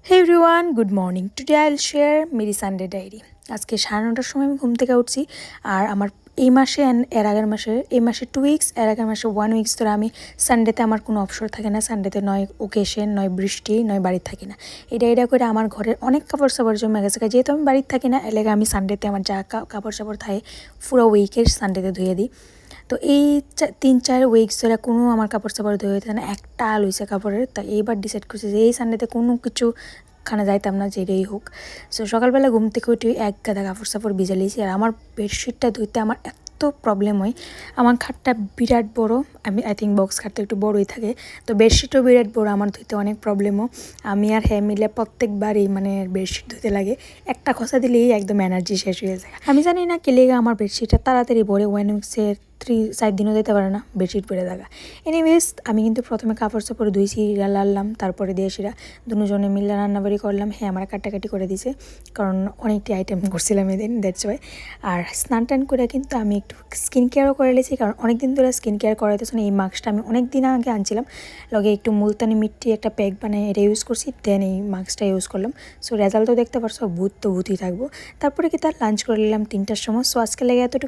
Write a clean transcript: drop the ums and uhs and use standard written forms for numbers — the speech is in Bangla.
Hey everyone good morning today I will share मेरी सानडे डायरी। आज के 9:30টার সময় আমি ঘুম থেকে উঠছি আর আমার এই মাসে এর আগের মাসে এই মাসে 2 উইকস এর আগের মাসে 1 উইকস ধরে আমি সানডেতে আমার কোনো অবসর থাকে না। সানডেতে নয় ওকেশন নয় বৃষ্টি নয় বাড়িতে থাকি না। এটা করে আমার ঘরের অনেক কাপড় চাপড় জমে গেছে, যেহেতু আমি বাড়িতে থাকি না এলাকা আমি সানডেতে আমার যা কাপড় চাপড় থাকে পুরো উইকের সানডেতে ধুয়ে দিই। তো এই 3-4 উইকস ধরে কোনো আমার কাপড় চাপড় ধুয়ে হইতে না, একটা আল হয়েছে কাপড়ের। তাই এইবার ডিসাইড করছি যে এই সানডেতে কোনো কিছু খানা যাইতাম না, যেটাই হোক। সো সকালবেলা ঘুম থেকে উঠে এক গাদা কাপড় চাপড় ভিজে লিয়েছি। আর আমার বেডশিটটা ধুইতে আমার এত প্রবলেম হয়। আমার খাটটা বিরাট বড়, আমি আই থিঙ্ক বক্স খাটটা একটু বড়ই থাকে, তো বেডশিটও বিরাট বড়, আমার ধুইতে অনেক প্রবলেমও। আমি আর হ্যাঁ মিলে প্রত্যেকবারই বেডশিট ধুতে লাগে, একটা খসা দিলেই একদম এনার্জি শেষ হয়ে যায়। আমি জানি না কে লেগে আমার বেডশিটটা তাড়াতাড়ি ভরে 1 উইক্সের 3-4 দিনও যেতে পারে না বেডশিট পরে থাকা। এনিওয়েজ আমি কিন্তু প্রথমে কাপড় চাপড় ধুইছি, লাড়লাম, তারপরে দিয়ে সেটা দুজনে মিলে রান্নাবাড়ি করলাম। হ্যাঁ আমার কাটাকাটি করে দিছে, কারণ অনেকটি আইটেম করছিলাম এদিন, দ্যাটস ওয়াই। আর স্নান টান করে কিন্তু আমি একটু স্কিন কেয়ারও করে নিয়েছি, কারণ অনেক দিন ধরে স্কিন কেয়ার করাইতেছে না। এই মাস্কটা আমি অনেক দিন আগে আনছিলাম, লগে একটু মুলতানি মিট্টি একটা প্যাক বানিয়ে এটা ইউজ করছি, দেন এই মাস্কটা ইউজ করলাম। সো রেজাল্ট তো দেখতে পারছো, ভূত তো ভূতই থাকবো। তারপরে কি তার লাঞ্চ করে নিলাম 3টার সময়। সো আজকে লেগে এতটুকু।